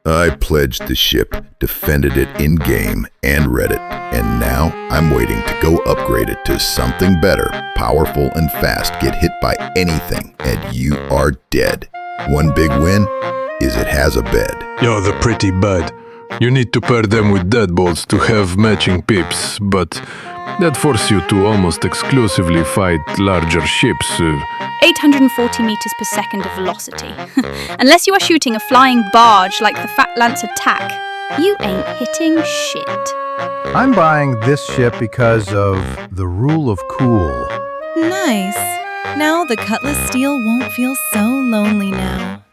I pledged the ship, defended it in-game, and read it, and now I'm waiting to go upgrade it to something better, powerful and fast, get hit by anything, and you are dead. One big win is it has a bed. You're the pretty bud. You need to pair them with deadbolts to have matching pips, but that forces you to almost exclusively fight larger ships. 840 meters per second of velocity. Unless you are shooting a flying barge like the Fat Lance attack, you ain't hitting shit. I'm buying this ship because of the rule of cool. Nice. Now the Cutlass Steel won't feel so lonely now.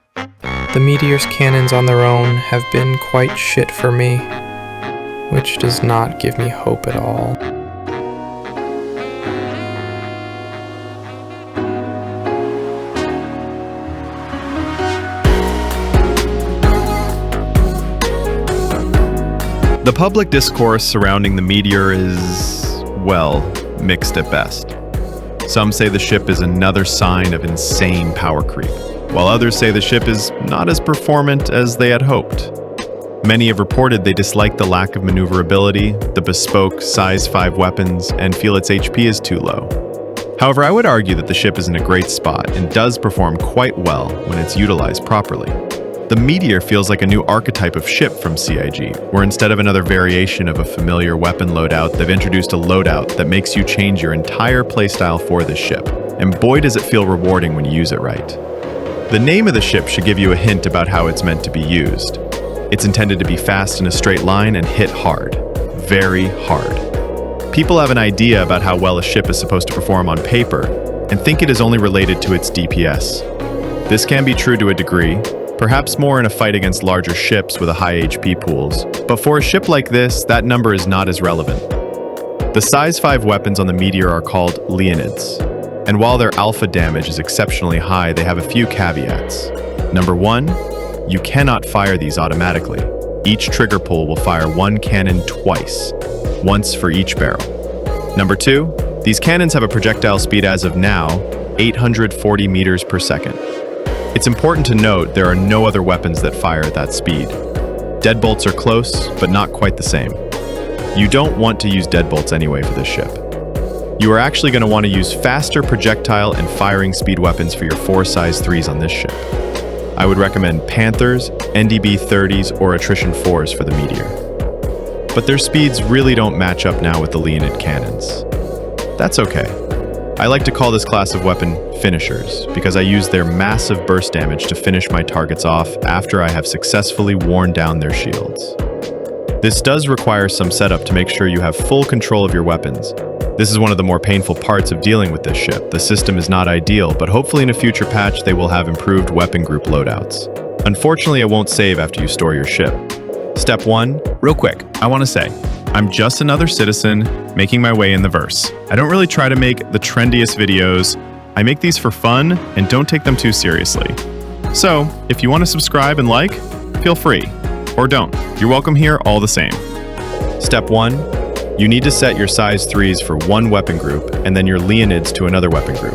The Meteor's cannons on their own have been quite shit for me, which does not give me hope at all. The public discourse surrounding the Meteor is, well, mixed at best. Some say the ship is another sign of insane power creep, while others say the ship is not as performant as they had hoped. Many have reported they dislike the lack of maneuverability, the bespoke size 5 weapons, and feel its HP is too low. However, I would argue that the ship is in a great spot and does perform quite well when it's utilized properly. The Meteor feels like a new archetype of ship from CIG, where instead of another variation of a familiar weapon loadout, they've introduced a loadout that makes you change your entire playstyle for this ship. And boy does it feel rewarding when you use it right. The name of the ship should give you a hint about how it's meant to be used. It's intended to be fast in a straight line and hit hard. Very hard. People have an idea about how well a ship is supposed to perform on paper, and think it is only related to its DPS. This can be true to a degree, perhaps more in a fight against larger ships with a high HP pools, but for a ship like this, that number is not as relevant. The size 5 weapons on the Meteor are called Leonids, and while their alpha damage is exceptionally high, they have a few caveats. Number 1, you cannot fire these automatically. Each trigger pull will fire one cannon twice, once for each barrel. Number 2, these cannons have a projectile speed as of now, 840 meters per second. It's important to note there are no other weapons that fire at that speed. Deadbolts are close, but not quite the same. You don't want to use deadbolts anyway for this ship. You are actually going to want to use faster projectile and firing speed weapons for your 4 size 3s on this ship. I would recommend Panthers, NDB 30s, or Attrition 4s for the Meteor. But their speeds really don't match up now with the Leonid cannons. That's okay. I like to call this class of weapon finishers, because I use their massive burst damage to finish my targets off after I have successfully worn down their shields. This does require some setup to make sure you have full control of your weapons. This is one of the more painful parts of dealing with this ship. The system is not ideal, but hopefully in a future patch they will have improved weapon group loadouts. Unfortunately, it won't save after you store your ship. Step 1, real quick, I want to say, I'm just another citizen making my way in the verse. I don't really try to make the trendiest videos. I make these for fun and don't take them too seriously. So, if you want to subscribe and like, feel free. Or don't. You're welcome here all the same. Step 1, you need to set your size 3s for one weapon group and then your Leonids to another weapon group.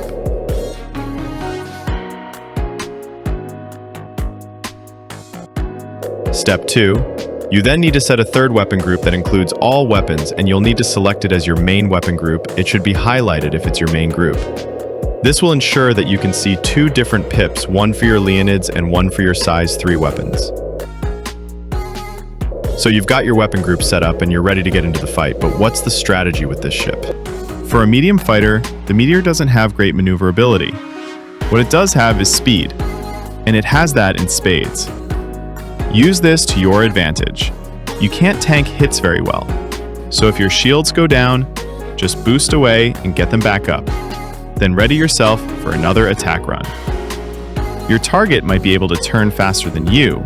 Step 2, you then need to set a third weapon group that includes all weapons, and you'll need to select it as your main weapon group. It should be highlighted if it's your main group. This will ensure that you can see 2 different pips, one for your Leonids and one for your size 3 weapons. So you've got your weapon group set up and you're ready to get into the fight, but what's the strategy with this ship? For a medium fighter, the Meteor doesn't have great maneuverability. What it does have is speed, and it has that in spades. Use this to your advantage. You can't tank hits very well, so if your shields go down, just boost away and get them back up. Then ready yourself for another attack run. Your target might be able to turn faster than you,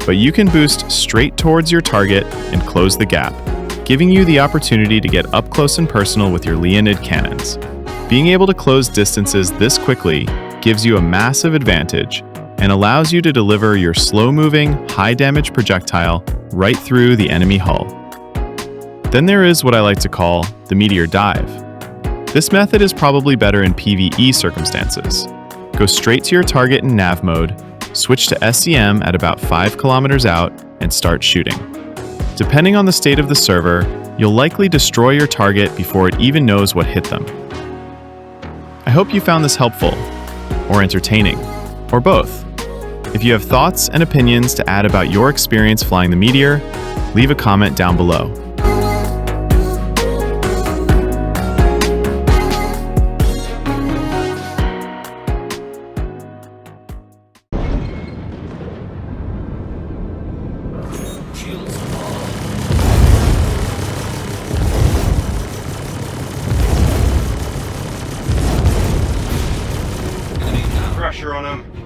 but you can boost straight towards your target and close the gap, giving you the opportunity to get up close and personal with your Leonid cannons. Being able to close distances this quickly gives you a massive advantage and allows you to deliver your slow-moving, high-damage projectile right through the enemy hull. Then there is what I like to call the Meteor Dive. This method is probably better in PvE circumstances. Go straight to your target in nav mode, switch to SEM at about 5 kilometers out and start shooting. Depending on the state of the server, you'll likely destroy your target before it even knows what hit them. I hope you found this helpful, or entertaining, or both. If you have thoughts and opinions to add about your experience flying the Meteor, leave a comment down below. Pressure on him.